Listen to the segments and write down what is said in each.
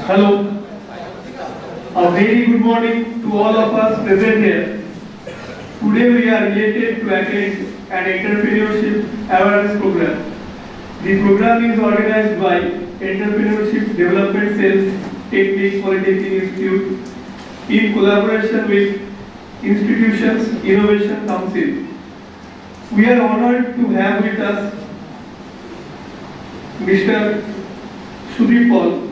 Hello. A very good morning to all of us present here. Today we are related to attend an entrepreneurship awareness program. The program is organized by Entrepreneurship Development Cell, Technique Polytechnic Institute in collaboration with Institutions Innovation Council. We are honored to have with us Mr. Sudeep Paul,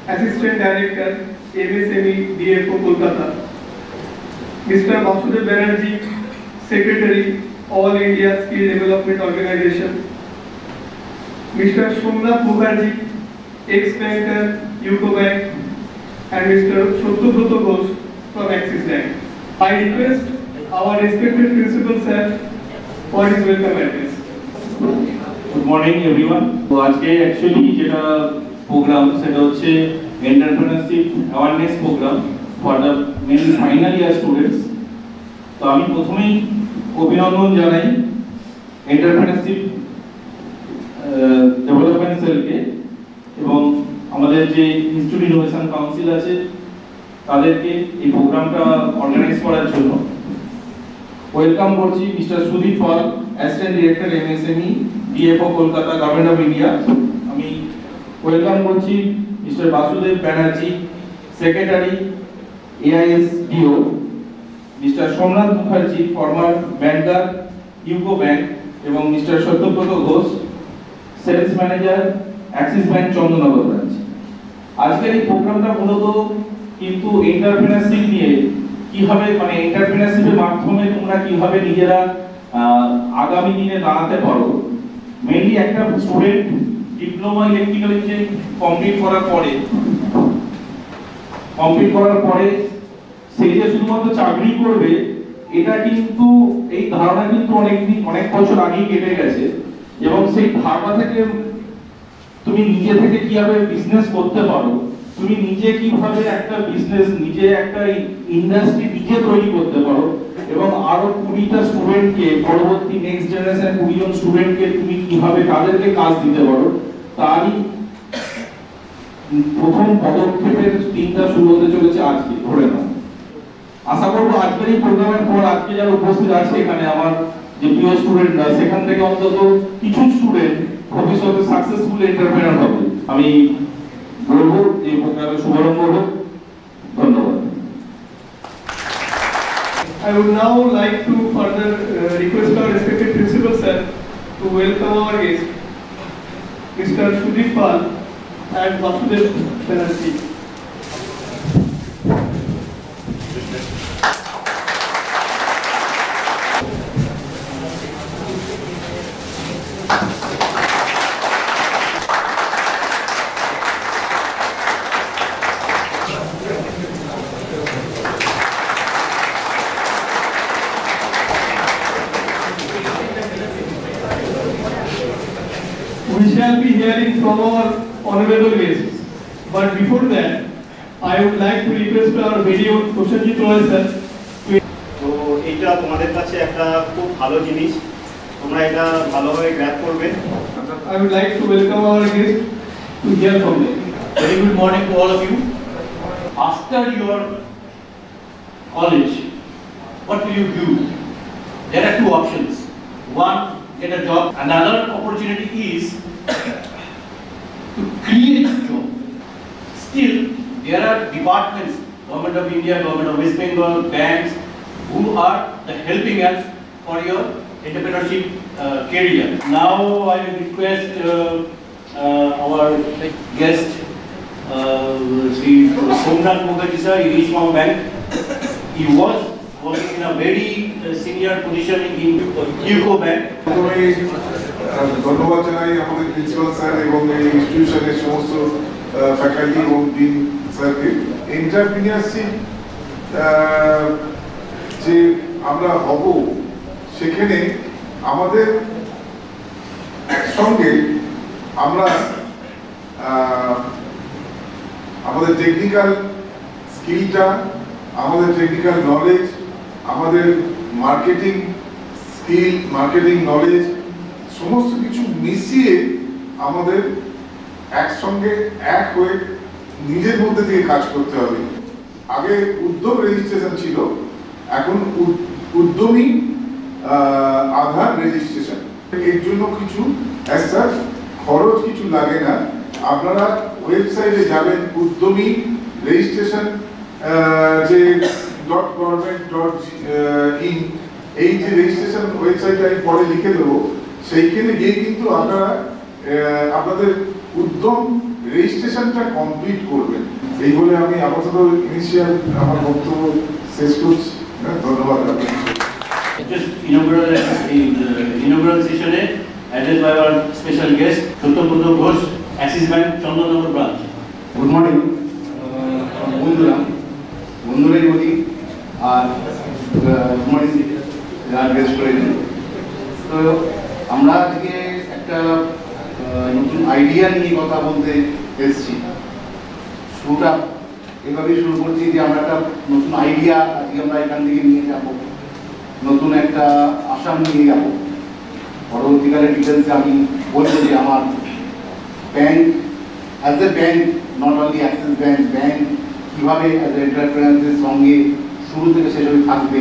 Assistant Director, MSME DFO Kolkata. Mr. Vasudev Banerjee, Secretary, All India Skill Development Organization. Mr. Somnath Mukherjee, ex-banker, UCO Bank, and Mr. Satyabrat Ghosh from Axis Bank. I request our respected Principal Sir for his welcome address. Good morning everyone. तो आज के actually जेटा program सेटा होच्छे entrepreneurship awareness program for the many final year students. तो आमी प्रथमेই অভিনন্দন জানাই entrepreneurship development cell কে এবং আমাদের যে ইনস্টিটিউট ইনোভেশন কাউন্সিল আছে তাদেরকে এই প্রোগ্রামটা অর্গানাইজ করার জন্য ওয়েলকাম করছি mister Sudip Paul, assistant director MSME DFO Kolkata government of India. আমি ওয়েলকাম করছি mister Basudeb Banerjee, secretary AISDO, mister Somnath Mukherjee, former banker UCO bank, এবং mister Satyabrata Ghosh, sales manager Axis bank Chandannagar branch. আজকের এই প্রোগ্রামটা মূলত কিন্তু এন্টারপ্রেনারশিপ নিয়ে কিভাবে মানে এন্টারপ্রেনারশিপের মাধ্যমে তোমরা কিভাবে নিজেরা আগামী দিনে দাঁড়াতে পারো। মেইনলি একটা student diploma electrical engineering complete করার পরে সে যে শুধুমাত্র চাকরি করবে এটা কিন্তু এই ধারণা কিন্তু অনেক বছর আগেই কেটে গেছে, এবং সেই ধারণা থেকে তুমি নিজে থেকে কিভাবে বিজনেস করতে পারো, তুমি নিজে কিভাবে একটা বিজনেস, নিজে একটা ইন্ডাস্ট্রি নিজে তৈরি করতে পারো, এবং আরো 20টা স্টুডেন্টকে, পরবর্তী নেক্সট জেনারেশন 20 জন স্টুডেন্টকে তুমি কিভাবে তাদেরকে কাজ দিতে পারো, তারই প্রথম পদক্ষেপের দিনটা শুরু হতে চলেছে আজকে। ধরে নাও, আশা করবো আজকের এই প্রোগ্রামের পর আজকে যারা উপস্থিত আছে এখানে আমার যে প্রিয় স্টুডেন্টরা, সেখান থেকে অন্তত কিছু স্টুডেন্ট ভবিষ্যতে সাকসেসফুল এন্টারপ্রেনার হবে। আমি বলবো যে প্রোগ্রামের শুভারম্ভ হোক। ধন্যবাদ। I would now like to further request our respected Principal Sir to welcome our guest, Mr. Sudeep Pal and Vasudev Banerjee. We shall be hearing from our honorable guests, but before that, I would like to request our video Prashanjit Roy sir. তো এটা তোমাদের কাছে একটা খুব ভালো জিনিস, তোমরা এটা ভালোভাবে গ্র্যাব করবে। I would like to welcome our guests to hear from them. Very good morning to all of you. After your college, what will you do? There are two options. One, get a job. Another opportunity is to create a job. Still, there are departments, Government of India, Government of West Bengal, banks, who are the helping us for your entrepreneurship career. Now I will request our guest, Sri Somnath Mukherjee sir. He is from bank. He was working in a very senior position in UCO Bank. ধন্যবাদ জানাই আমাদের principal sir এবং এই ইনস্টিটিউশনের সমস্ত faculty এবং dean স্যারকে। এন্টারপ্রিনিয়ারশিপ যে আমরা হব, সেখানে আমাদের একসঙ্গে আমরা আমাদের টেকনিক্যাল স্কিলটা, আমাদের টেকনিক্যাল নলেজ, আমাদের মার্কেটিং স্কিল, মার্কেটিং নলেজ সমস্ত কিছু মিশিয়ে আমাদের একসঙ্গে এক হয়ে নিজের মধ্যে থেকে কাজ করতে হবে। আগে উদ্যোগ রেজিস্ট্রেশন ছিল, এখন উদ্যমী আধার রেজিস্ট্রেশন। এর জন্য কিছু খরচ কিছু লাগে না। আপনারা ওয়েবসাইটে যাবেন, উদ্যমী রেজিস্ট্রেশন যে .government.in এই যে রেজিস্ট্রেশন ওয়েবসাইটে আমি পরে লিখে দেবো, সেইখানে গিয়ে কিন্তু আপনারা আপনাদের উদ্যম রেজিস্ট্রেশনটা কমপ্লিট করবেন। এই বলে আমি আপাতত ইনিশিয়াল আমার বক্তব্য শেষ করছি। ধন্যবাদ আপনাকে। Just inaugural session addressed by our special guest, Dr. Pradap Ghosh, Axis Bank, Chandanagar branch. Good morning বন্ধুরাই বলি, আর গুড মর্নিং যারা গেস্ট করেছেন। তো আমরা আজকে একটা নতুন আইডিয়া নিয়ে কথা বলতে এসেছি। শুরুটা এভাবেই শুরু করছি যে আমরা একটা নতুন আইডিয়া আজকে আমরা এখান থেকে নিয়ে যাব, নতুন একটা আসাম নিয়ে যাব। পরবর্তীকালে ডিটেলসে আমি বলবো যে আমার bank as a bank, not only Axis bank, bank কীভাবে অ্যাজ এ এন্টারপ্রেনারদের সঙ্গে শুরু থেকে সেসবে থাকবে,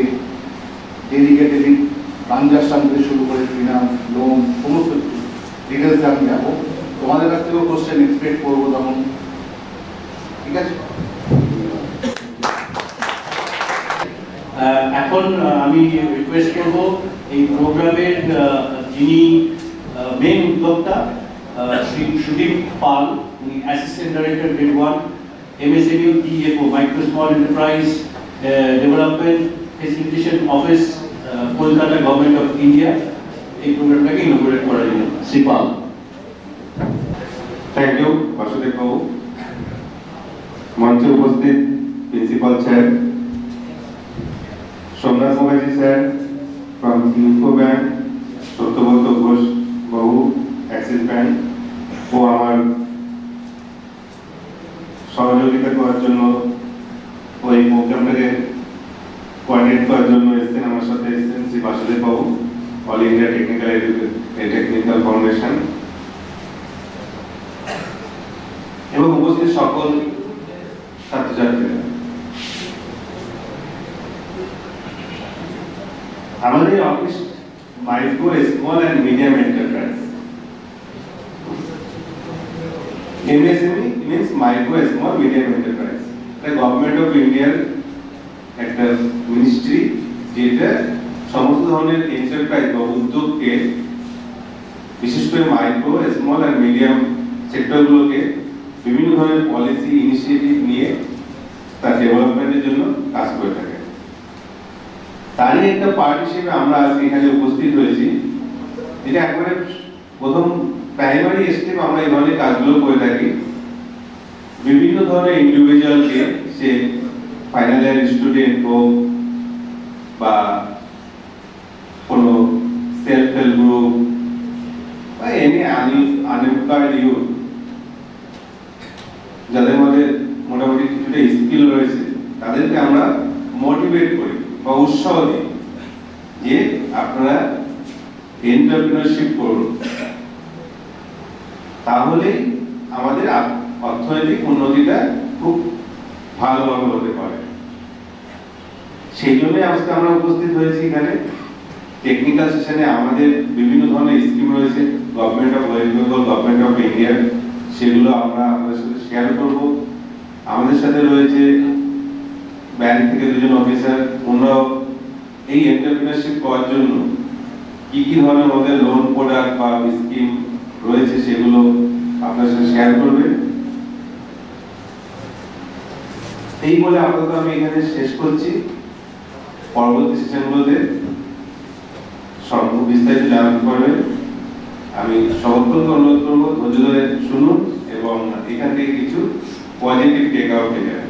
ডেলিকে ডেবিট ট্রানজাকশন থেকে শুরু করে ফিনান্স, লোন, সমস্ত কিছু ডিটেলসে আমি যাবো। তোমাদের কাছ থেকেও কোশ্চেন এক্সপেক্ট করবো তখন, ঠিক আছে? এখন আমি রিকোয়েস্ট করব এই প্রোগ্রামের যিনি মেন উদ্যোক্তা শ্রী সুদীপ পাল, উনি assistant director grade 1 MSME DFO micro small enterprise development facilitation office, Kolkata government of India, এই প্রোগ্রামটাকে ইনঅগুরেট করার জন্য শ্রী পাল। থ্যাংক ইউ বাসুদেব বাবু। মঞ্চে উপস্থিত principal sir, Somnath Mukherjee sir from UCO bank, Satyabrata Ghosh Babu Axis bank, ও আমার সহযোগিতা করার জন্য, ওই প্রোগ্রামটাকে কোঅর্ডিনেট করার জন্য এসেছেন, আমার সাথে এসেছেন শ্রী বাসুদেব বাবু, অল ইন্ডিয়া টেকনিক্যাল ফাউন্ডেশন, এবং উপস্থিত সকল ছাত্রছাত্রীরা। আমাদের office micro small and medium enterprise, MSME means micro small medium enterprise. The government of India একটা মিনিস্ট্রি যেটা সমস্ত ধরনের এন্টারপ্রাইজ বা উদ্যোগকে, বিশেষ করে মাইক্রো স্মল অ্যান্ড মিডিয়াম সেক্টরগুলোকে বিভিন্ন ধরনের পলিসি ইনিশিয়েটিভ নিয়ে তার ডেভেলপমেন্টের জন্য কাজ করে থাকে। তারই একটা পার্ট হিসেবে আমরা আজকে এখানে উপস্থিত হয়েছি। এটা একবারে প্রথম প্রাইমারি স্টেপ আমরা এই ধরনের কাজগুলো করে থাকি। বিভিন্ন ধরনের ইন্ডিভিজুয়ালকে, সে ফাইনাল ইয়ার স্টুডেন্ট হোক বা কোনো সেলফ হেল্প গ্রুপ বা এনি আনএমপ্লয়েড ইউথ, যাদের মধ্যে মোটামুটি কিছুটা স্কিল রয়েছে, তাদেরকে আমরা মোটিভেট করি বা উৎসাহ দিই যে আপনারা এন্টারপ্রেনারশিপ করুন, তাহলে আমাদের অর্থনৈতিক উন্নতিটা খুব ভালোভাবে হতে পারে। সেই জন্য আজকে আমরা উপস্থিত হয়েছি এখানে। টেকনিক্যাল সেশনে আমাদের বিভিন্ন ধরনের স্কিম রয়েছে government of West Bengal, government of India, সেগুলো আমরা আপনাদের সাথে শেয়ার করব। আমাদের সাথে রয়েছে ব্যাংক থেকে দুজন অফিসার, ওনারাও এই এন্টারপ্রেনারশিপ করার জন্য কি কি ধরনের ওদের লোন প্রোডাক্ট বা স্কিম রয়েছে সেগুলো আপনার সাথে শেয়ার করবে। এই বলে আপাতত আমি এখানে শেষ করছি। পরবর্তী সেশনগুলোতে বিস্তারিত জানাতে পারবে। আমি সকলকে অনুরোধ করবো ধৈর্য ধরে শুনুন এবং এখান থেকে কিছু পজিটিভ টেক আউট পেয়ে যাবেন।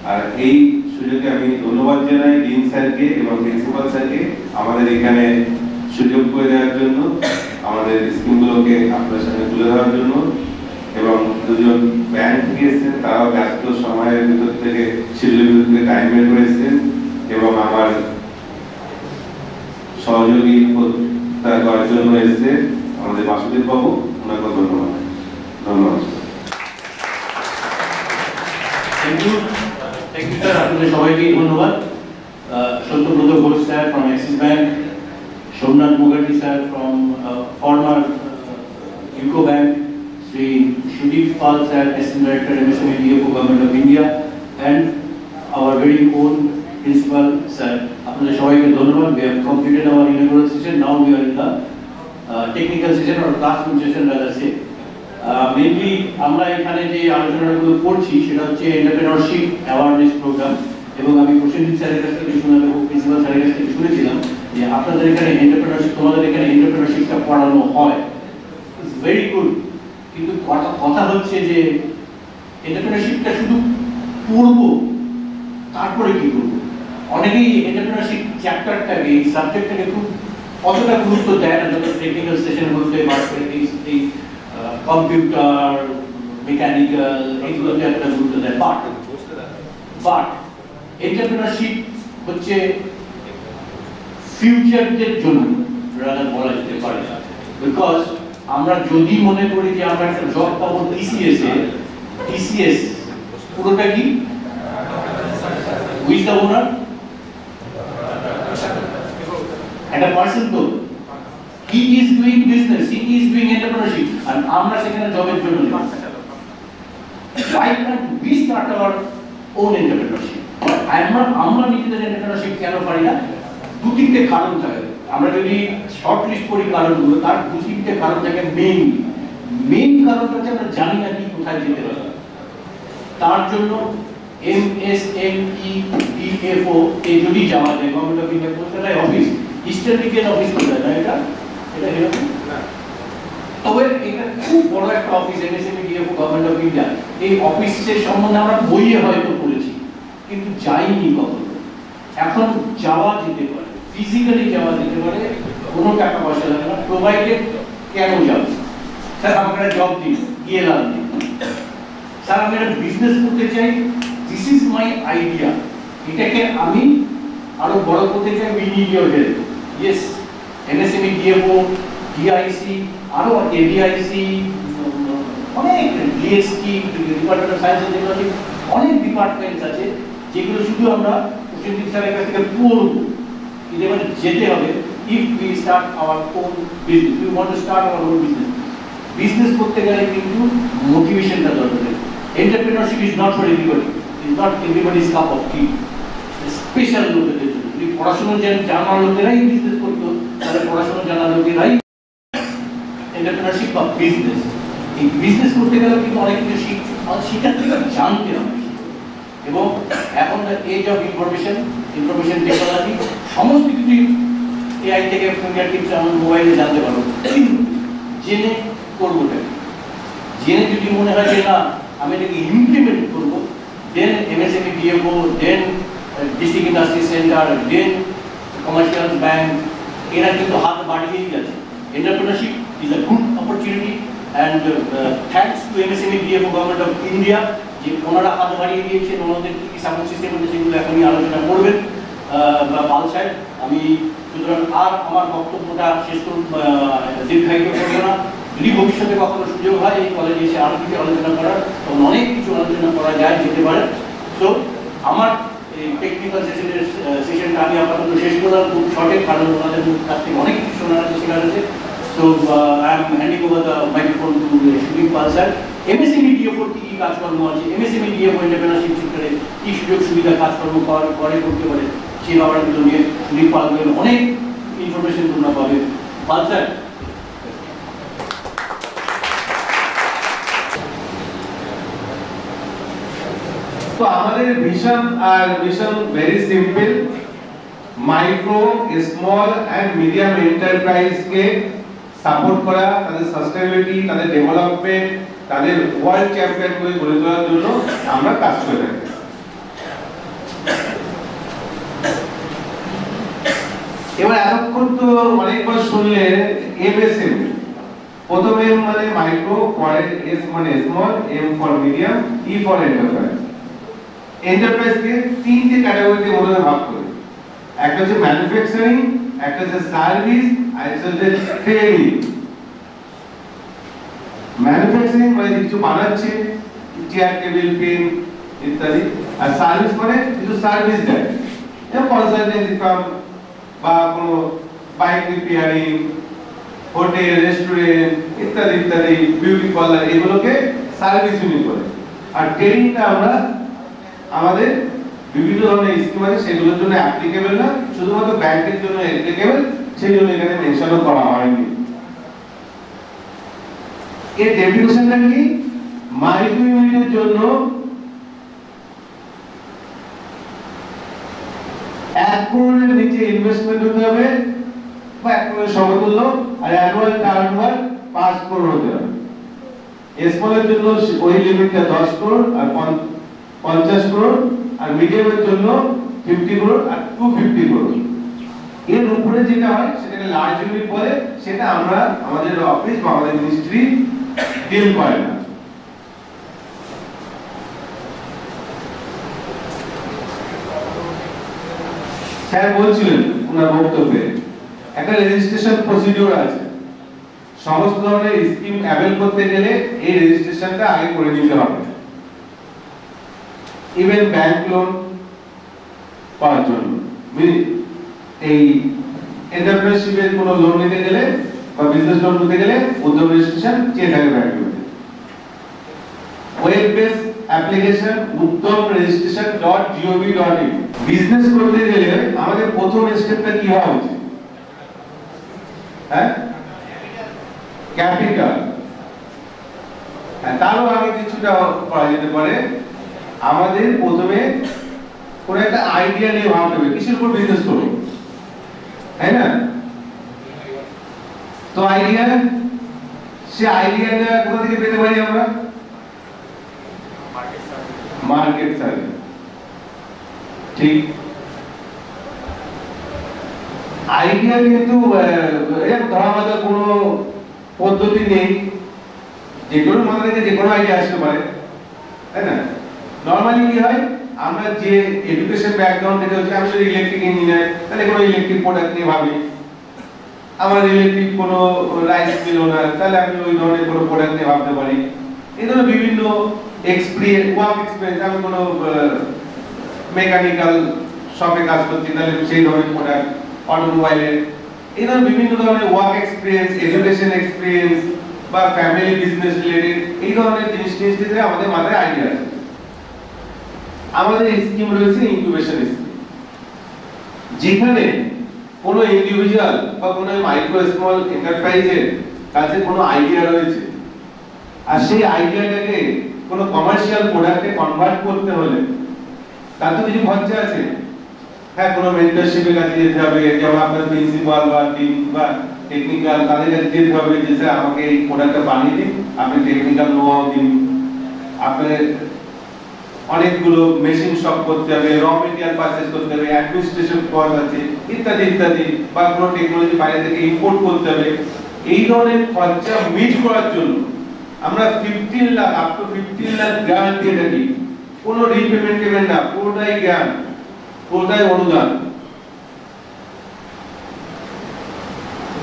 আর এই সুযোগে আমি ধন্যবাদ জানাই ডিন স্যারকে এবং প্রিন্সিপাল স্যারকে আমাদের এখানে সুযোগ করে দেওয়ার জন্য, আমাদের স্কিমগুলোকে আপনার সামনে তুলে ধরার জন্য, এবং দুজন ব্যাংক থেকে এসেছেন, তারাও ব্যস্ত সময়ের ভিতর থেকে শিডিউলের ভিতর থেকে টাইম বের করে এসেছেন, এবং আমার সহযোগিতা করার জন্য এসেছে আমাদের বাসুদেব বাবু, ওনাকে ধন্যবাদ। Thank you, sir. আপনাদের সবাইকে ধন্যবাদ। Satyabrata Ghosh sir from Axis Bank, Somnath Mukherjee sir from former UCO Bank, Sri Sudip Pal sir, Assistant Director MSME DFO Government of India, and our very own Principal sir. আপনাদের সবাইকে ধন্যবাদ। We have completed our inaugural session. Now we are in the technical session or classroom session rather say. Mainly আমরা এখানে যে আলোচনাগুলো করছি সেটা হচ্ছে এন্টারপ্রেনারশিপ অ্যাওয়ারনেস প্রোগ্রাম, এবং আমি প্রসেনজিৎ স্যারের কাছ থেকে শুনলাম এবং প্রিন্সিপাল স্যারের কাছ থেকে শুনেছিলাম যে আপনাদের এখানে এন্টারপ্রেনারশিপ, তোমাদের এখানে এন্টারপ্রেনারশিপটা পড়ানো হয়, ইটস ভেরি গুড। কিন্তু কথা হচ্ছে যে এন্টারপ্রেনারশিপটা শুধু পড়বো তারপরে কি করবো? অনেকেই এন্টারপ্রেনারশিপ চ্যাপ্টারটাকে, এই সাবজেক্টটাকে খুব অতটা গুরুত্ব দেয় না, যত টেকনিক্যাল সেশন বলতে এই কম্পিউটার, মেকানিক্যাল, এইগুলোতে একটা গুরুত্ব দেয়। বাট এন্টারপ্রেনারশিপ হচ্ছে ফিউচারদের জন্য রাদার বলা যেতে পারে, বিকজ আমরা যদি মনে করি যে আমরা একটা জব পাবো টিসিএস পুরোটা কি উইথ দ্য ওনার একটা পার্সন, তো he is doing business, he is doing entrepreneurship, and আমরা সেখানে জবের জন্য why can't we start our own entrepreneurship? আমরা নিজেদের entrepreneurship কেন পারি না? দু তিনটে কারণ থাকে। আমরা যদি শর্ট লিস্ট করি কারণগুলো, তার দু তিনটে কারণ থাকে। মেইন কারণটা হচ্ছে আমরা জানি না কি কোথায় যেতে হবে। তার জন্য MSME DFO এ যদি যাওয়া যায়, গভর্নমেন্ট অফ ইন্ডিয়া কলকাতায় অফিস, ইস্টার্ন রিজিয়ন অফিস কোথায় না, এটা এরকম। তবে এটা খুব বড় একটা office, MSME DFO government of India. এই অফিসের সম্বন্ধে আমরা বইয়ে হয়তো পড়েছি, কিন্তু যাইনি কখনো। এখন যাওয়া যেতে পারে, ফিজিক্যালি যাওয়া যেতে পারে, কোনো টাকা পয়সা লাগে না, প্রোভাইডেড। কেন যাবো? স্যার আমাকে একটা জব দিন, গিয়ে লাভ নেই। স্যার আমি একটা বিজনেস করতে চাই, দিস ইজ মাই আইডিয়া, এটাকে আমি আরো বড় করতে চাই, we need your help. Yes, MSME DFO, DIC, আরো ADIC, অনেক DST, department of science and technology, অনেক ডিপার্টমেন্টস আছে যেগুলো শুধু আমরা প্রসেনজিৎ স্যারের কাছ থেকে পড়বো, কিন্তু এবার যেতে হবে। If we start our own business, we want to start our own business করতে গেলে কিন্তু মোটিভেশনটা দরকার। Entrepreneurship is not for everybody, is not everybody's cup of T, special লোকেদের জন্য। যদি পড়াশোনা জানা লোকেরাই বিজনেস করতো, তাহলে পড়াশোনা জানা লোকেরাই এন্টারপ্রেনারশিপ বা বিজনেস, এই বিজনেস করতে গেলে কিন্তু অনেক কিছু শিখার থেকে জানতে হবে। এবং এখন এজ অফ ইনফরমেশন টেকনোলজি, সমস্ত কিছু এআই থেকে ফিঙ্গার টিপস আমার মোবাইলে জানতে পারবো। জেনে করবোটা, জেনে যদি মনে হয় যে না আমি এটাকে ইমপ্লিমেন্ট করবো, দেন MSME DFO, দেন ডিস্ট্রিক্ট ইন্ডাস্ট্রি সেন্টার, দেন কমার্শিয়াল ব্যাংক, এরা কিন্তু হাত বাড়িয়েই যাচ্ছে। Entrepreneurship is a good opportunity, and thanks to MSME DFO government of India যে ওনারা হাত বাড়িয়ে দিয়েছেন। ওনাদের কি সাপোর্ট সিস্টেম আছে সেগুলো এখনই আলোচনা করবেন পাল সাহেব। আমি সুতরাং আর আমার বক্তব্যটা শেষ দীর্ঘায়িত করবো না। যদি ভবিষ্যতে কখনো সুযোগ হয় এই কলেজে এসে আরো কিছু আলোচনা করার, তখন অনেক কিছু আলোচনা করা যায়, যেতে পারে। তো আমার এই টেকনিক্যাল সেশনটা আমি আপাতত শেষ করলাম খুব শর্টে, কারণ ওনাদের কাছ থেকে অনেক কিছু শোনার আছে, শেখার আছে। So I am handing over the microphone to Sudip Pal sir. MSME DFO কি কাজকর্ম আছে, MSME DFO এন্টারপ্রেনারশিপ সেক্টরে কি সুযোগ সুবিধা কাজকর্ম করে করতে পারে, সেই ব্যাপারগুলো নিয়ে সুদীপ পাল অনেক ইনফরমেশন তোমরা পাবে। পাল স্যার। তো আমাদের vision very simple, micro, small and medium enterprise কে সাপোর্ট করা, তাদের সাস্টেইনেবিলিটি, তাদের ডেভেলপমেন্ট, তাদের ওয়ার্ল্ড চ্যাম্পিয়ন করে গড়ে তোলার জন্য আমরা কাজ করে থাকি। এবার এতক্ষণ তো অনেকবার শুনলে MSME, প্রথমে মানে মাইক্রো, পরে S মানে small, M for medium, E for enterprise. এন্টারপ্রাইজকে তিনটে ক্যাটাগরিতে মনে ভাগ করি। একটা হচ্ছে ম্যানুফ্যাকচারিং, একটা হচ্ছে সার্ভিস, আর একটা হচ্ছে ট্রেডিং। ম্যানুফ্যাকচারিং মানে কিছু বানাচ্ছে, চেয়ার, টেবিল, পেন, ইত্যাদি। আর সার্ভিস মানে কিছু সার্ভিস দেয়, যেমন কনসালটেন্সি ফার্ম বা কোনো বাইক রিপেয়ারিং, হোটেল, রেস্টুরেন্ট ইত্যাদি ইত্যাদি, বিউটি পার্লার, এগুলোকে সার্ভিস ইউনিট বলে। আর ট্রেনিংটা আমরা আমাদের বিভিন্ন ধরনের স্কিম আছে সেগুলোর জন্য অ্যাপ্লিকেবল না, শুধুমাত্র ব্যাংকের জন্য অ্যাপ্লিকেবল, সেই জন্য এখানে মেনশনও করা হয়নি। এর ডেফিনিশনটা কি? মাইক্রো ইউনিটের জন্য 1 করোড়ের নিচে ইনভেস্টমেন্ট হতে হবে বা 1 করোড়ের সমতুল্য, আর অ্যানুয়াল টার্নওভার 5 করোড় হতে হবে। স্মলের জন্য ওই লিমিটটা 10 করোড় আর 50 করোড়, আর মিডিয়ামের জন্য 50 করোড় আর 250 করোড়। এর উপরে যেটা হয় সেটাকে লার্জ ইউনিট বলে, সেটা আমরা আমাদের অফিস বা আমাদের মিনিস্ট্রি ডিল করে না। স্যার বলছিলেন ওনার বক্তব্যে একটা রেজিস্ট্রেশন প্রসিডিউর আছে, সমস্ত ধরনের স্কিম অ্যাভেল করতে গেলে এই রেজিস্ট্রেশনটা আগে করে নিতে হবে। ইভেন ব্যাংক লোন পাওয়ার জন্য, এই এন্টারপ্রেনারশিপের কোনো লোন নিতে গেলে বা বিজনেস লোন নিতে গেলে উদ্যোগ রেজিস্ট্রেশন চেয়ে থাকে ব্যাংকগুলোতে। Web base application uddam.gov.in। Business করতে গেলে আমাদের প্রথম স্টেপটা কি হওয়া উচিত? হ্যাঁ, ক্যাপিটাল। তারও আগে কিছুটা করা যেতে পারে। আমাদের প্রথমে কোন একটা আইডিয়া নিয়ে ভাবতে হবে কিসের উপর বিজনেস করব, তাই না? তো সে আইডিয়াটা কোথা থেকে পেতে পারি আমরা? Market survey. ঠিক, আইডিয়া কিন্তু ধরাবাঁধা কোনো পদ্ধতি নেই, যে কোনো মাথা থেকে যে কোনো আইডিয়া আসতে পারে, তাই না? নরমালি কি হয়, আমরা যে এডুকেশন ব্যাকগ্রাউন্ড থেকে হচ্ছে, আমি যদি ইলেকট্রিক ইঞ্জিনিয়ার, তাহলে কোনো ইলেকট্রিক প্রোডাক্ট নিয়ে ভাবি। আমার ইলেকট্রিক কোনো রাইস মিল ওনার, তাহলে আমি ওই ধরনের কোনো প্রোডাক্ট নিয়ে ভাবতে পারি। এই ধরনের বিভিন্ন ওয়ার্ক এক্সপিরিয়েন্স, আমি কোনো মেকানিক্যাল শপে কাজ করছি, তাহলে সেই ধরনের প্রোডাক্ট, অটোমোবাইলের, এই ধরনের বিভিন্ন ধরনের ওয়ার্ক এক্সপিরিয়েন্স, এডুকেশন এক্সপিরিয়েন্স বা ফ্যামিলি বিজনেস রিলেটেড, এই ধরনের জিনিস থেকে আমাদের মাথায় আইডিয়া আছে। আমাদের স্কিম রয়েছে ইনকিউবেশন স্কিম, যেখানে কোনো ইন্ডিভিজুয়াল বা কোনো মাইক্রো স্মল এন্টারপ্রাইজের কাছে কোনো আইডিয়া রয়েছে, আর সেই আইডিয়াটাকে কোনো কমার্শিয়াল প্রোডাক্টে কনভার্ট করতে হলে তার তো কিছু খরচা আছে। হ্যাঁ, কোনো মেন্টরশিপের কাছে যেতে হবে, যেমন আপনার প্রিন্সিপাল বা ডিন বা টেকনিক্যাল, তাদের কাছে যেতে হবে যে স্যার আমাকে এই প্রোডাক্টটা বানিয়ে দিন, আপনি টেকনিক্যাল নো-হাউ দিন। আপনার অনেকগুলো মেশিন শপ করতে হবে, র মেটেরিয়াল পারচেজ করতে হবে, অ্যাডমিনিস্ট্রেশন কস্ট আছে ইত্যাদি ইত্যাদি, বা কোনো টেকনোলজি বাইরে থেকে ইম্পোর্ট করতে হবে। এই ধরনের খরচা মিট করার জন্য আমরা 15 lakh up to 15 lakh grant দিয়ে থাকি। কোনো রিপেমেন্ট পেমেন্ট না, পুরোটাই জ্ঞান, পুরোটাই অনুদান।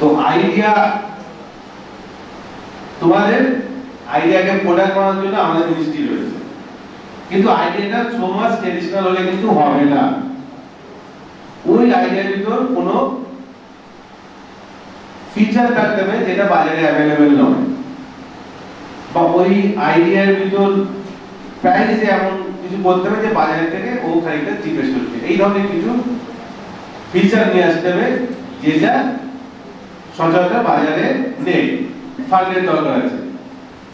তো আইডিয়া, তোমাদের আইডিয়াকে প্রোডাক্ট করার জন্য আমাদের মিনিস্ট্রি রয়েছে, কিন্তু আইডিয়াটা সো মাচ ট্রেডিশনাল হলে কিন্তু হবে না। ওই আইডিয়ার ভিতর কোনো ফিচার থাকতে হবে যেটা বাজারে অ্যাভেলেবেল নয়, বা ওই আইডিয়ার ভিতর প্রাইসে এমন কিছু বলতে হবে যে বাজারের থেকে ও খানিকটা চিপেস্ট হচ্ছে। এই ধরনের কিছু ফিচার নিয়ে আসতে হবে যেটা সচরাচর বাজারে নেই। ফান্ডের দরকার আছে।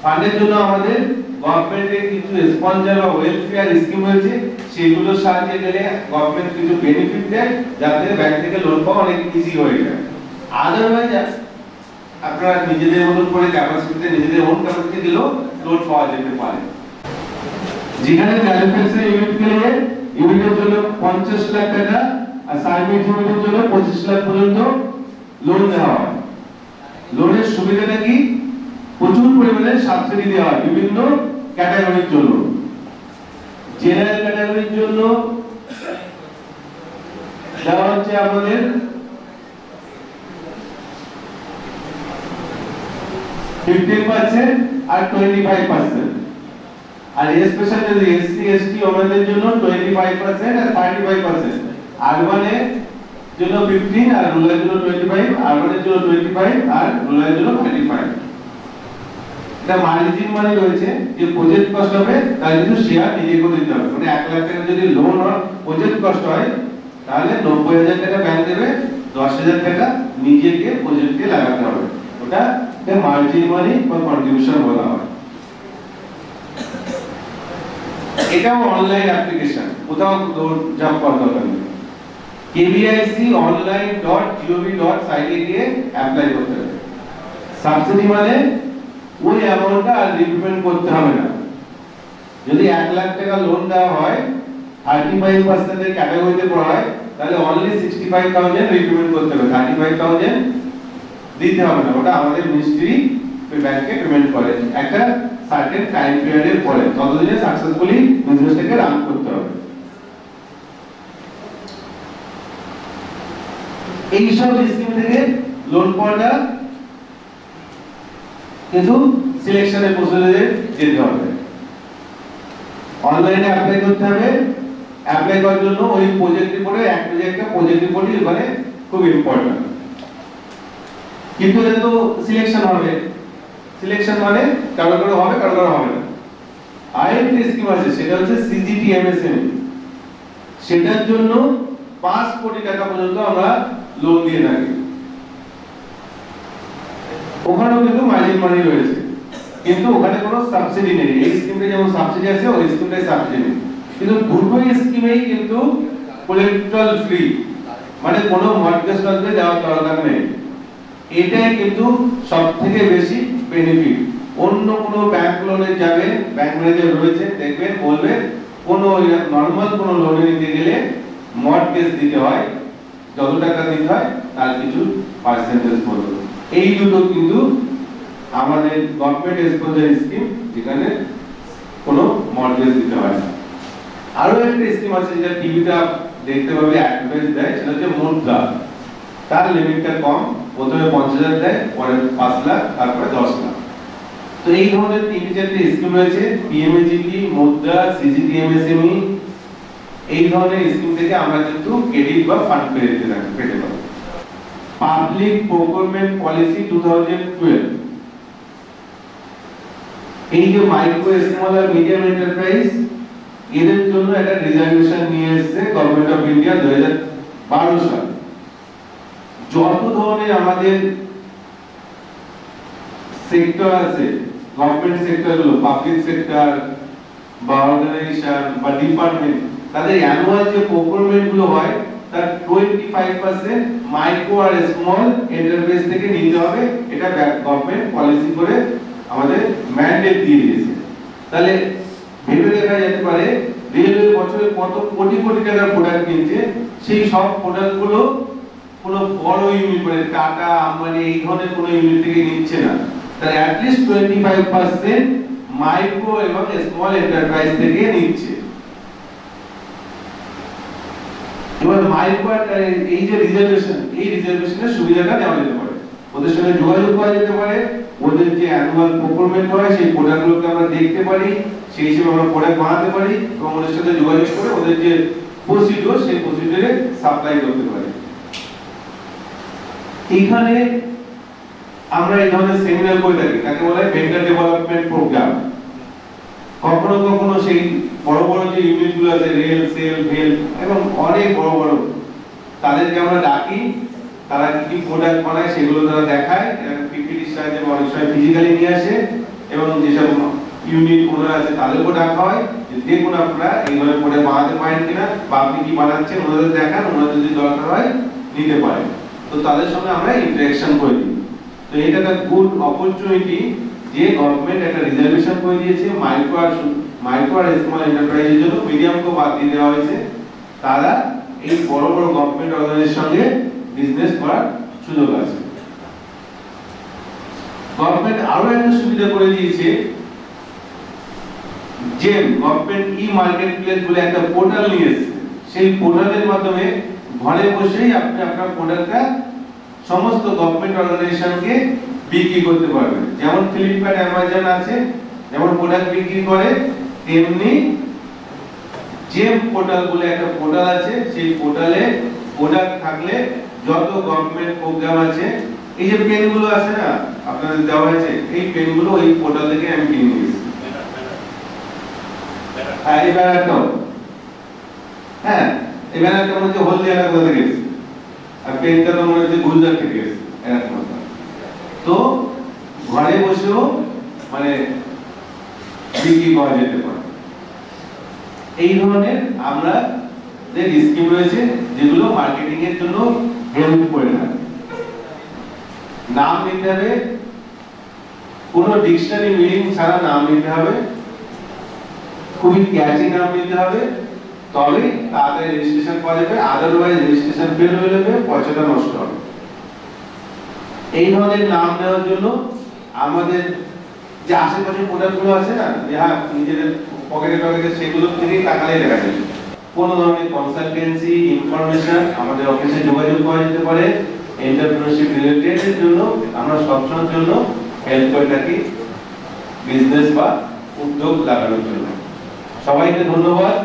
ফান্ডের জন্য আমাদের গভর্নমেন্টের কিছু স্পন্সর বা ওয়েলফেয়ার স্কিম রয়েছে, সেগুলোর সাহায্যে গেলে গভর্নমেন্ট কিছু বেনিফিট দেয়, যাতে ব্যাংক থেকে লোন পাওয়া অনেক ইজি হয়ে যায়। আদারওয়াইজ আপনারা নিজেদের মতন করে ক্যাপাসিটিতে, নিজেদের ওন ক্যাপাসিটি দিলেও লোন পাওয়া যেতে পারে। যেখানে ম্যানুফ্যাকচারিং ইউনিট গেলে ইউনিটের জন্য 50 লাখ টাকা আর সার্ভিস ইউনিটের জন্য 25 লাখ পর্যন্ত লোন দেওয়া হয়। লোনের সুবিধাটা কি? প্রচুর পরিমাণে সাবসিডি দেওয়া হয় বিভিন্ন ক্যাটাগরির জন্য। জেনারেল ক্যাটাগরির জন্য দেওয়া হচ্ছে আমাদের 15% আর 25%। আর স্পেশালি এসসি এসটি ওমেনদের জন্য 25% আর 35%, আরবানে জন্য 15 আর রুরালের জন্য 25, আরবানের জন্য 25 আর রুরালের জন্য 35। এটা মার্জিন মানে রয়েছে যে প্রজেক্ট কস্ট হবে তার কিন্তু শেয়ার নিজে করে দিতে হবে। মানে 1 লাখ টাকা যদি লোন হয় প্রজেক্ট কস্ট হয় তাহলে 90,000 টাকা ব্যাংক দেবে, 10,000 টাকা নিজেকে প্রজেক্টে লাগাতে হবে। ওটা মার্জিন মানি বা কন্ট্রিবিউশন বলা হয়। এটাও অনলাইন অ্যাপ্লিকেশন, কোথাও জাম্প করার দরকার নেই। kviconline.gov.site এ গিয়ে অ্যাপ্লাই করতে হবে। সাবসিডি মানে ওই অ্যামাউন্টটা আর রিপেমেন্ট করতে হবে না। যদি 1 লাখ টাকা লোন দেওয়া হয় 35% এর ক্যাটাগরিতে পড়া হয় তাহলে অনলি 65,000 রিপেমেন্ট করতে হবে, 35,000 দিতে হবে না। ওটা আমাদের মিনিস্ট্রি ব্যাংকে পেমেন্ট করে একটা সার্টেন টাইম পিরিয়ডের পরে, ততদিনে সাকসেসফুলি বিজনেসটাকে রান করতে হবে। এই সব স্কিম থেকে লোন পাওয়াটা কিন্তু সিলেকশনের প্রসিডিউরে যেতে হবে। অনলাইনে অ্যাপ্লাই করতে হবে। অ্যাপ্লাই করার জন্য ওই প্রজেক্ট রিপোর্টে একটা প্রজেক্ট রিপোর্টই মানে খুব ইম্পর্টেন্ট। কিন্তু এটা তো সিলেকশন হবে, সিলেকশন মানে কারো কারো হবে কারো কারো হবে না। আরেকটা স্কিম আছে সেটা হচ্ছে সিজিটি এমএসএমই, সেটার জন্য 5 কোটি টাকা পর্যন্ত আমরা লোন দিয়ে থাকি। ওখানেও কিন্তু মার্জিন মানি রয়েছে, কিন্তু ওখানে কোনো সাবসিডি নেই। এই স্কিমে যেমন সাবসিডি আছে ওই স্কিমটাই সাবসিডি নেই, কিন্তু দুটোই স্কিমেই কিন্তু কোলেক্টরাল ফ্রি, মানে কোনো মর্টগেজ লসে দেওয়ার দরকার নেই। এটাই কিন্তু সবথেকে বেশি বেনিফিট। অন্য কোনো ব্যাংক লোনে যাবে, ব্যাংক ম্যানেজার রয়েছে দেখবেন বলবে কোনো নরমাল কোনো লোনে নিতে গেলে মর্টগেজ দিতে হয়, যত টাকা দিতে হয় তার কিছু পার্সেন্টেজ বলবে। এই দুটো কিন্তু আমাদের গভর্নমেন্ট এক্সপোজার স্কিম, যেখানে কোনো মর্টগেজ দিতে হয় না। আরো একটা স্কিম আছে যেটা টিভিতে দেখতে পাবে, অ্যাডভার্টাইজ দেয়, সেটা হচ্ছে মুদ্রা। তার লিমিটটা কম, প্রথমে 50,000 দেয়, পরে 5 লাখ, তারপরে 10 লাখ। তো এই ধরনের 3-4টি স্কিম রয়েছে, পিএমএজিপি, মুদ্রা, সিজিটি এমএসএমই। এই ধরনের স্কিম থেকে আমরা কিন্তু ক্রেডিট বা ফান্ড পেতে পারি। পাবলিক প্রকিউরমেন্ট পলিসি 2012, এই যে মাইক্রো স্মল আর মিডিয়াম এন্টারপ্রাইজ, এদের জন্য একটা রিজার্ভেশন নিয়ে এসেছে গভর্নমেন্ট অফ ইন্ডিয়া 2012 সালে। যত ধরনের আমাদের সেক্টর আছে, গভর্নমেন্ট সেক্টরগুলো, পাবলিক সেক্টর বা অর্গানাইজেশন বা ডিপার্টমেন্ট, তাদের অ্যানুয়াল যে প্রকিউরমেন্ট গুলো হয় তার 25% মাইক্রো আর স্মল এন্টারপ্রাইজ থেকে নিতে হবে। এটা গভর্নমেন্ট পলিসি করে আমাদের ম্যান্ডেট দিয়ে দিয়েছে। তাহলে ভেবে দেখা যেতে পারে রেলওয়ে বছরে কত কোটি কোটি টাকার প্রোডাক্ট কিনছে, সেই সব প্রোডাক্টগুলো কোনো বড় ইউনিট মানে টাটা, আম্বানি এই ধরনের কোনো ইউনিট থেকে নিচ্ছে না। তাহলে অ্যাট লিস্ট 25% মাইক্রো এবং স্মল এন্টারপ্রাইজ থেকে নিচ্ছে। এবার মাইক্রো এই যে রিজার্ভেশন, এই রিজার্ভেশনের সুবিধাটা নেওয়া যেতে পারে, ওদের সঙ্গে যোগাযোগ করা যেতে পারে, ওদের যে অ্যানুয়াল প্রকিউরমেন্ট হয় সেই প্রোডাক্টগুলোকে আমরা দেখতে পারি, সেই হিসেবে আমরা প্রোডাক্ট বানাতে পারি এবং ওদের সাথে যোগাযোগ করে ওদের যে প্রসিডিউর সেই প্রসিডিউরে সাপ্লাই করতে পারি। এইখানে আমরা এই ধরনের সেমিনার করে থাকি, তাকে বলা হয় ভেন্ডার ডেভেলপমেন্ট প্রোগ্রাম। কখনো কখনো সেই বড় বড় যে ইউনিটগুলো আছে, রেল, সেল, ভেল এবং অনেক বড় বড়, তাদেরকে আমরা ডাকি, তারা কি কি প্রোডাক্ট বানায় সেগুলো তারা দেখায়, পিপিটির সাহায্যে অনেক সময় ফিজিক্যালি নিয়ে আসে, এবং যেসব ইউনিট ওনারা আছে তাদেরকেও ডাকা হয় যে দেখুন আপনারা এই ধরনের প্রোডাক্ট বানাতে পারেন কিনা, বা আপনি কি বানাচ্ছেন ওনাদের দেখান, ওনাদের যদি দরকার হয় নিতে পারেন। তো তাদের সঙ্গে আমরা ইন্টারেকশন করে দিই। তো এটা একটা গুড অপরচুনিটি যে গভর্নমেন্ট একটা রিজার্ভেশন করে দিয়েছে মাইক্রো আর স্মল এন্টারপ্রাইজের জন্য, মিডিয়ামকে বাদ দিয়ে দেওয়া হয়েছে। তারা এই বড় বড় গভর্নমেন্ট অর্গানাইজেশনের সঙ্গে বিজনেস করার সুযোগ আছে। গভর্নমেন্ট আরো একটা সুবিধা করে দিয়েছে, যে গভর্নমেন্ট ই মার্কেট প্লেস বলে একটা পোর্টাল নিয়ে এসেছে। সেই পোর্টালের মাধ্যমে ঘরে বসেই আপনি আপনার প্রোডাক্টটা সমস্ত গভর্নমেন্ট অর্গানাইজেশনকে বিক্রি করতে পারবেন। যেমন ফ্লিপকার্ট, অ্যামাজন আছে, যেমন প্রোডাক্ট বিক্রি করে, তেমনি জেম পোর্টাল বলে একটা পোর্টাল আছে, সেই পোর্টালে প্রোডাক্ট থাকলে যত গভর্নমেন্ট প্রোগ্রাম আছে, এই যে পেনগুলো আছে না আপনাদের দেওয়া হয়েছে, এই পেনগুলো ওই পোর্টাল থেকে আমি কিনে নিয়েছি। আর এই ব্যানারটাও, হ্যাঁ এই ব্যানারটা মনে হচ্ছে হলদিয়া কোথা থেকে এসেছে, আর পেনটা তো মনে হচ্ছে গুজরাট থেকে এসেছে এরকম। তো ঘরে বসেও মানে বিক্রি করা যেতে পারে। এই ধরনের আমরা যে স্কিম রয়েছে যেগুলো মার্কেটিং এর জন্য হেল্প করে থাকে। নাম নিতে হবে, কোনো ডিকশনারি মিনিং ছাড়া নাম নিতে হবে, খুবই ক্যাচি নাম নিতে হবে, তবে তাদের রেজিস্ট্রেশন করা যাবে, আদারওয়াইজ রেজিস্ট্রেশন ফেল হয়ে যাবে, পয়সাটা নষ্ট হবে। এই ধরনের নাম নেওয়ার জন্য আমাদের যে আশেপাশে প্রোডাক্টগুলো আছে না, যাহা নিজেদের পকেটে পকেটে, সেগুলো থেকেই তাকালেই দেখা যাবে। কোনো ধরনের কনসালটেন্সি ইনফরমেশন আমাদের অফিসে যোগাযোগ করা যেতে পারে। এন্টারপ্রেনারশিপ রিলেটেড এর জন্য আমরা সবসময়ের জন্য হেল্প করে থাকি, বিজনেস বা উদ্যোগ লাগানোর জন্য। সবাইকে ধন্যবাদ।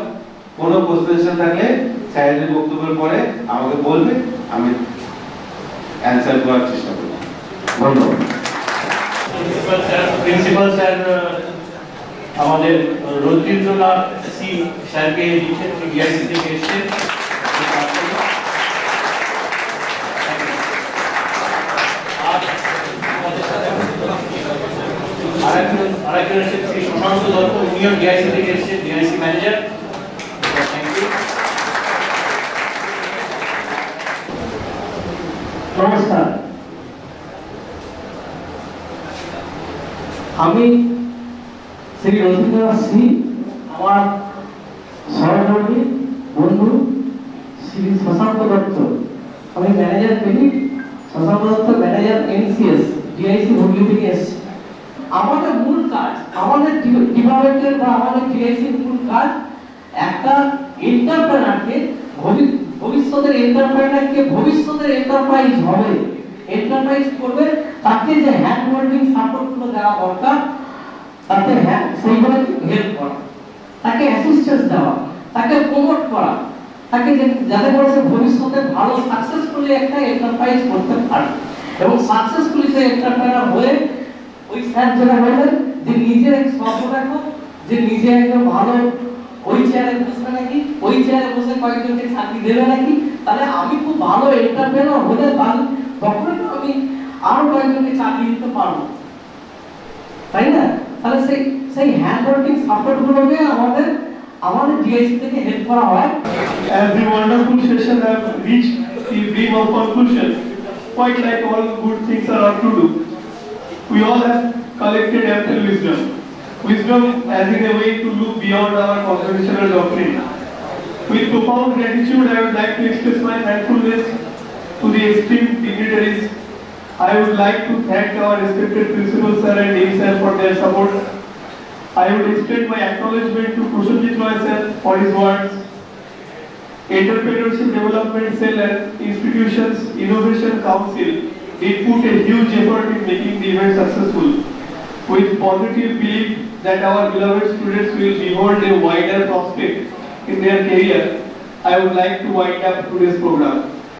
কোনো কোশ্চেন থাকলে স্যারের বক্তব্যের পরে আমাকে বলবে, আমি অ্যানসার করার চেষ্টা করব। ধন্যবাদ। প্রিন্সিপাল স্যার আমাদের রঞ্জিন্দ্রনাথ সি স্যারকে দিচ্ছেন, ডিআইসি থেকে এসেছেন। আরেকজন এসেছেন শ্রী শশাঙ্ক দত্ত, উনিও ডিআইসি থেকে এসেছেন, ডিআইসি ম্যানেজার। Thank you. নমস্কার, আমি শ্রী রঞ্জিন্দ্রনাথ সি, আমার সহকর্মী বন্ধু শ্রী শশাঙ্ক দত্ত, আমি manager credit, Shashanka Dutta manager NCS, DIC Hooghly থেকে এসেছি। আমাদের মূল কাজ, আমাদের ডিপার্টমেন্টের বা আমাদের ডিআইসির মূল কাজ একটা এন্টারপ্রেনারকে, ভবিষ্যতের এন্টারপ্রেনারকে ভবিষ্যতের এন্টারপ্রাইজ হবে, এন্টারপ্রাইজ করবে, তাকে যে হ্যান্ড হোল্ডিং সাপোর্টগুলো দেওয়া দরকার, তাতে সেইগুলো হেল্প করা, তাকে অ্যাসিস্ট্যান্স দেওয়া, তাকে প্রমোট করা, তাকে যাতে করে সে ভবিষ্যতে ভালো সাকসেসফুলি একটা এন্টারপ্রাইজ করতে পারে এবং সাকসেসফুলি সে এন্টারপ্রেনার হয়ে ওই স্যার যেটা বললেন যে নিজের এক স্বপ্ন দেখো, যে নিজে একদম ভালো ওই চেয়ারে বসবে নাকি, ওই চেয়ারে বসে কয়েকজনকে চাকরি দেবে নাকি, তাহলে আমি খুব ভালো এন্টারপ্রেনার হতে পারি, তখনই তো আমি আরো কয়েকজনকে চাকরি দিতে পারবো, তাই না? তাহলে সেই হ্যান্ড হোল্ডিং সাপোর্ট গুলোকে আমাদের ডিআইসি থেকে হেল্প করা হয়। As the wonderful session have reached the beam of conclusion, quite like all good things are up to do, we all have collected ample wisdom. Wisdom as in a way to look beyond our conventional doctrine. With profound gratitude, I would like to express my thankfulness to the esteemed dignitaries. I would like to thank our respected principal sir and dean sir for their support. I would extend my acknowledgement to Prashanjit Roy sir for his words. Entrepreneurship Development Cell and Institutions Innovation Council did put a huge effort in making the event successful. With positive belief that our beloved students will behold a wider prospect in their career, I would like to wind up today's program.